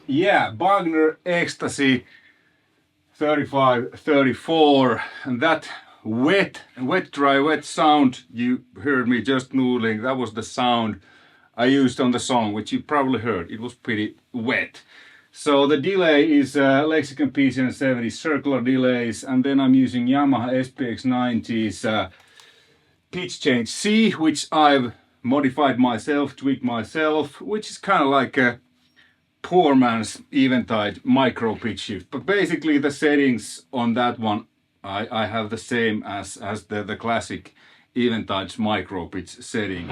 Yeah, Bogner Ecstasy 3534, and that wet, dry, wet sound you heard me just noodling, that was the sound I used on the song, which you probably heard. It was pretty wet. So the delay is Lexicon PC70 circular delays, and then I'm using Yamaha SPX90's pitch change C, which I've modified myself, tweaked myself, which is kind of like a poor man's eventide micro pitch shift. But basically the settings on that one I have the same as the classic eventide's micro pitch setting.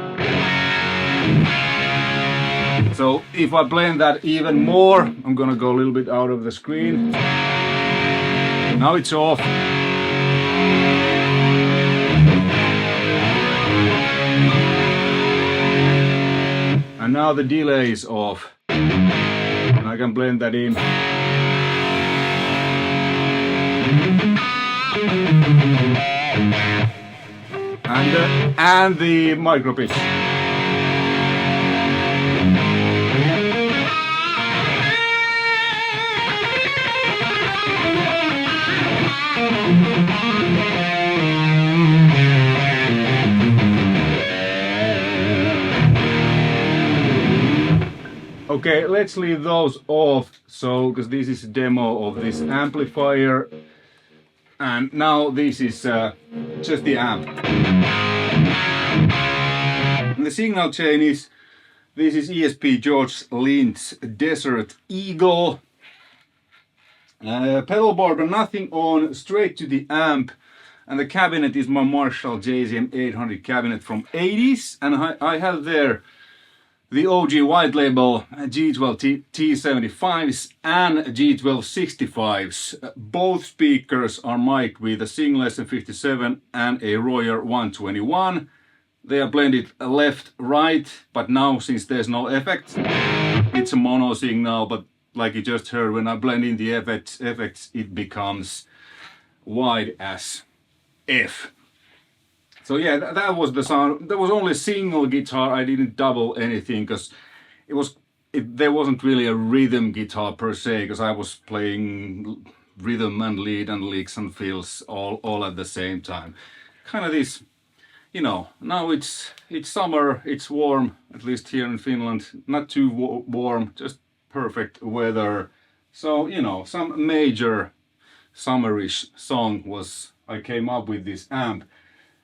So if I blend that even more, I'm gonna go a little bit out of the screen. Now it's off. And now the delay is off. And I can blend that in. And the micro pitch. Okay, let's leave those off, so because this is a demo of this amplifier, and now this is just the amp. And the signal chain is, this is ESP George Lynch's Desert Eagle. Pedal board, but nothing on, straight to the amp. And the cabinet is my Marshall JZM 800 cabinet from 80s, and I have there the OG white label G12 T75s and G1265s. Both speakers are mic'd with a single SM57 and a Royer 121. They are blended left, right, but now since there's no effect, it's a mono signal, but like you just heard, when I blend in the effects it becomes wide as F. So yeah, that was the sound. There was only a single guitar. I didn't double anything because there wasn't really a rhythm guitar per se, because I was playing rhythm and lead and licks and fills all at the same time. Kind of this, you know, now it's summer, it's warm, at least here in Finland. Not too warm, just perfect weather. So, you know, some major summerish song I came up with this amp.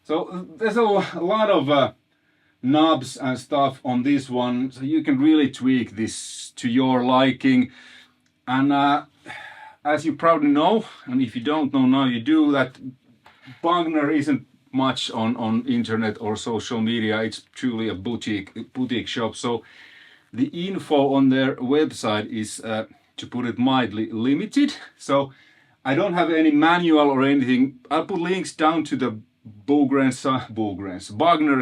So there's a lot of knobs and stuff on this one, so you can really tweak this to your liking. And as you probably know, and if you don't know now you do, that Bogner isn't much on internet or social media. It's truly a boutique shop. So the info on their website is, to put it mildly, limited. So I don't have any manual or anything. I'll put links down to the Bogner's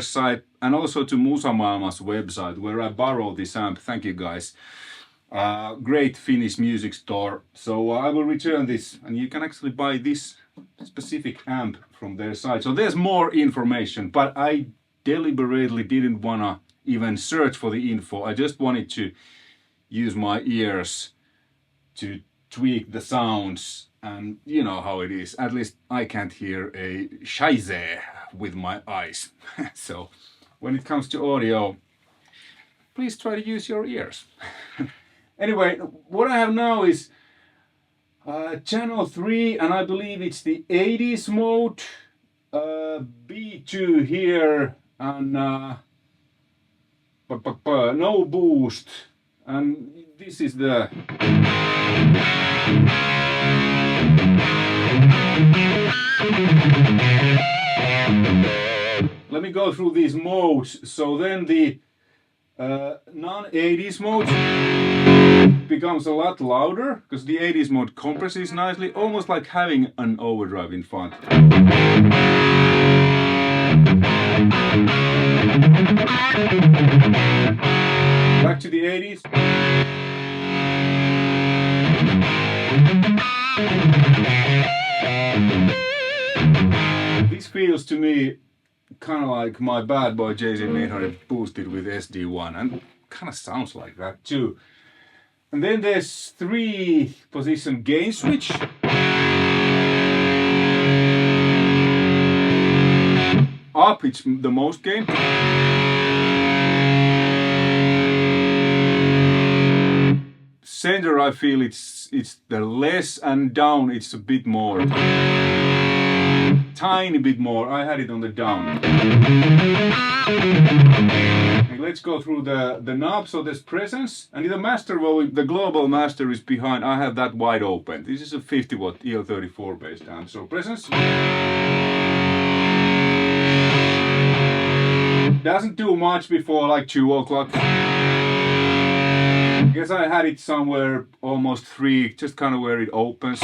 site, and also to Musamaailma's website where I borrowed this amp. Thank you guys. great Finnish music store. So I will return this, and you can actually buy this specific amp from their site. So there's more information, but I deliberately didn't wanna even search for the info. I just wanted to use my ears to tweak the sounds, and you know how it is. At least I can't hear a Scheiße with my eyes. So when it comes to audio, please try to use your ears. Anyway, what I have now is channel 3, and I believe it's the 80s mode, B2 here, and no boost, and this is the let me go through these modes. So then the non-80s mode becomes a lot louder, because the 80s mode compresses nicely, almost like having an overdrive in front. Back to the 80s. This feels to me kind of like my bad boy JZM-800 boosted with SD1, and kind of sounds like that too. And then there's 3-position gain switch. Up, it's the most gain. Center, I feel it's the less, and down it's a bit more. Tiny bit more. I had it on the down. And let's go through the knob. So there's presence, and the master volume, the global master is behind. I have that wide open. This is a 50 watt EL34 based amp. So presence doesn't do much before like 2 o'clock. I guess I had it somewhere almost 3, just kind of where it opens.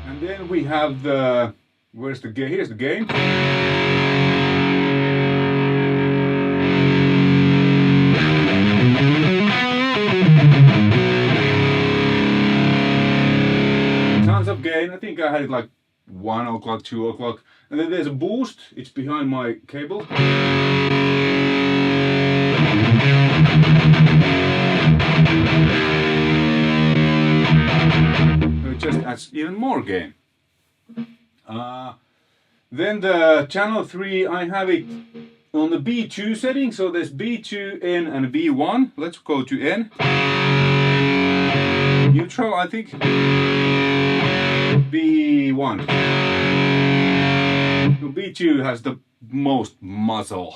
And then we have the, where's the gain? Here's the gain. Tons of gain. I think I had it like 1 o'clock, 2 o'clock. And then there's a boost. It's behind my cable. It just adds even more gain. Then the channel 3, I have it on the B2 setting. So there's B2, N and B1. Let's go to N. Neutral, I think. B1. So B2 has the most muzzle.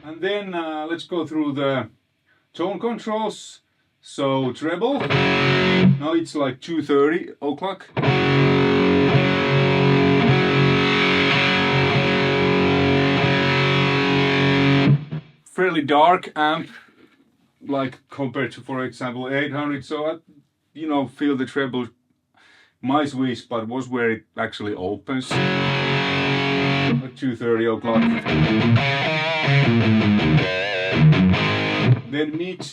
And then let's go through the tone controls. So treble, now it's like 2:30 o'clock. Fairly dark amp, like compared to, for example, 800. So I, you know, feel the treble. My sweet spot was where it actually opens at 2:30 o'clock. Then mid.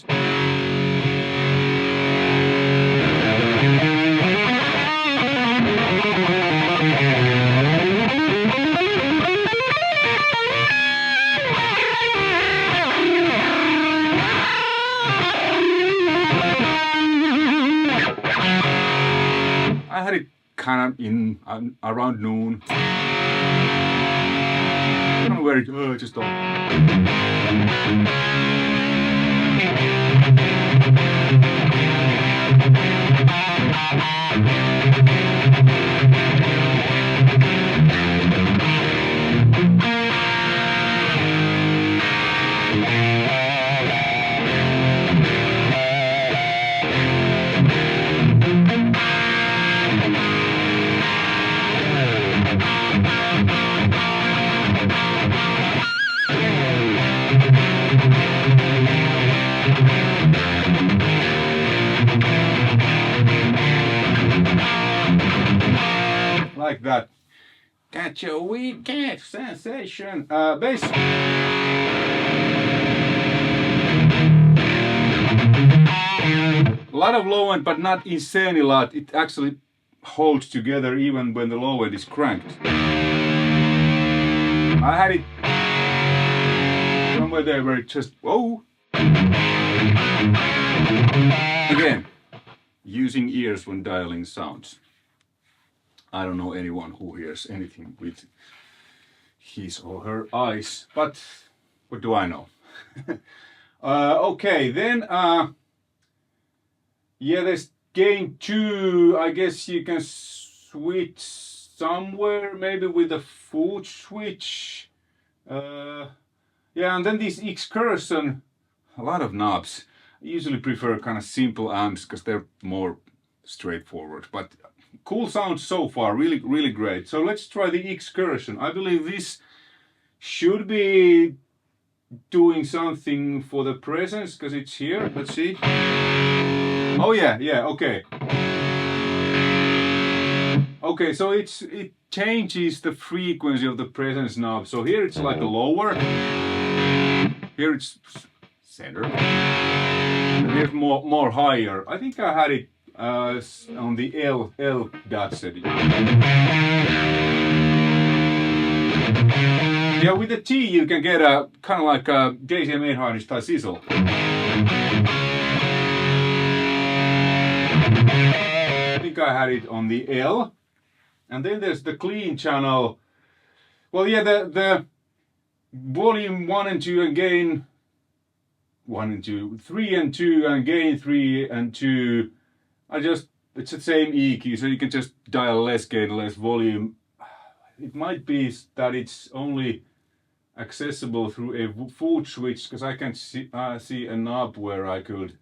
I had it kind of in around noon. I don't know where it. Oh, just don't. like that. Catch a wicked sensation. Bass. A lot of low end, but not insanely loud. It actually holds together even when the low end is cranked. I had it somewhere there where it just, whoa. Again, using ears when dialing sounds. I don't know anyone who hears anything with his or her eyes, but what do I know? Okay, then, yeah, there's gain 2. I guess you can switch somewhere, maybe with a foot switch. Yeah, and then this excursion, a lot of knobs. I usually prefer kind of simple amps because they're more straightforward, but cool sound so far, really, really great. So let's try the excursion. I believe this should be doing something for the presence because it's here. Let's see. Oh yeah, okay. Okay, so it changes the frequency of the presence knob. So here it's like a lower. Here it's center. And here's more higher. I think I had it on the L dot setting. Yeah, with the T you can get a kind of like a JCM 800 style sizzle. I think I had it on the L. And then there's the clean channel. Well, yeah, the volume 1 and 2 and gain 1 and 2, 3 and 2 and gain 3 and 2. It's the same EQ, so you can just dial less gain, less volume. It might be that it's only accessible through a foot switch, because I can see a knob where I could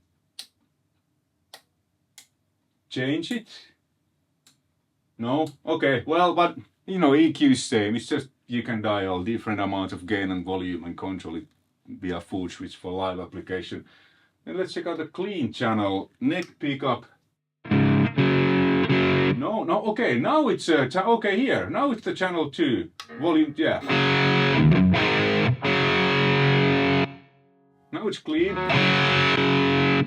change it. No? Okay, well, but you know, EQ is same. It's just you can dial different amounts of gain and volume and control it via foot switch for live application. And let's check out the clean channel. Neck pickup. No, okay, now it's okay here. Now it's the channel 2. Volume, yeah. Now it's clean.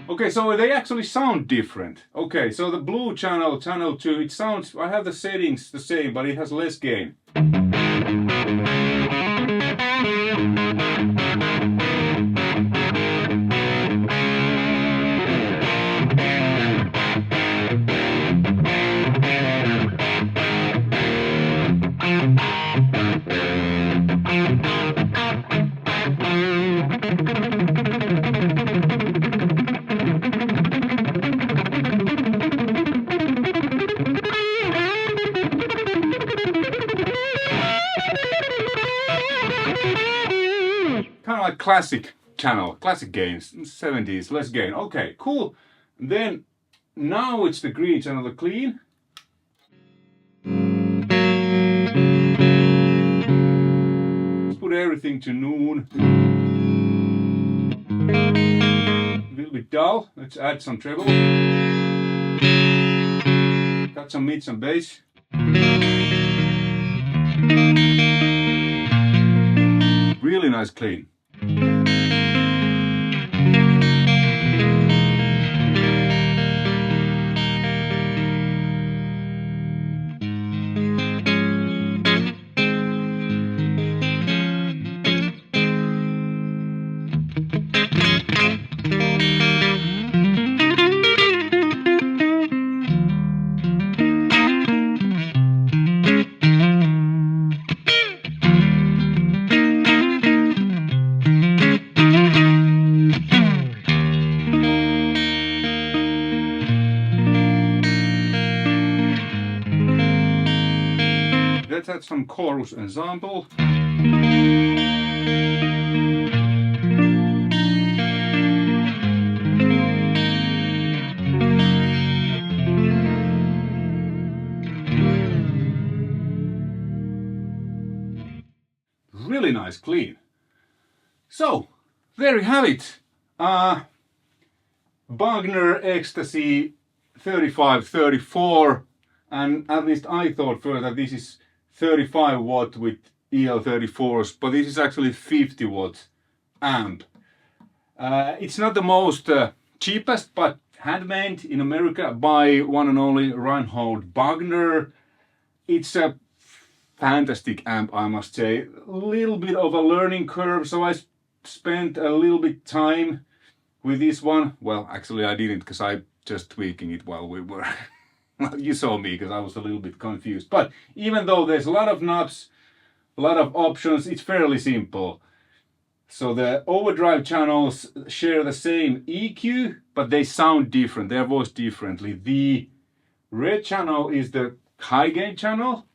Okay, so they actually sound different. Okay, so the blue channel, channel 2, it sounds, I have the settings the same, but it has less gain. Kind of like classic channel, classic gains, 70s, less gain. Okay, cool. Then now it's the green channel, the clean. Let's put everything to noon. A little bit dull. Let's add some treble. Got some mid, some bass. Really nice clean. Let's add some chorus ensemble. Really nice clean. So, there you have it. Bogner Ecstasy 3534. and at least I thought first that this is 35 watt with EL34s, but this is actually 50 watt amp. It's not the most cheapest, but handmade in America by one and only Reinhold Bogner. It's a fantastic amp, I must say. A little bit of a learning curve, so I spent a little bit time with this one. Well, actually I didn't, because I just tweaking it while we were well, you saw me because I was a little bit confused. But even though there's a lot of knobs, a lot of options, it's fairly simple. So the overdrive channels share the same EQ, but they sound different, they're voiced differently. The red channel is the high gain channel,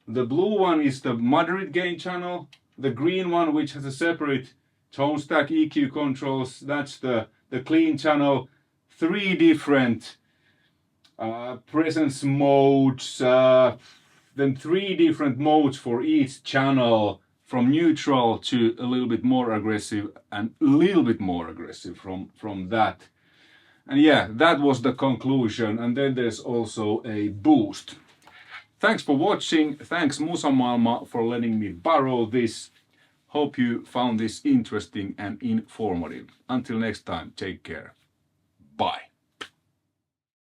the blue one is the moderate gain channel, the green one, which has a separate tone stack EQ controls, that's the clean channel. 3 different presence modes, then 3 different modes for each channel, from neutral to a little bit more aggressive and a little bit more aggressive from that. And yeah, that was the conclusion. And then there's also a boost. Thanks for watching. Thanks Musa Maailma for letting me borrow this. Hope you found this interesting and informative. Until next time, take care. Bye.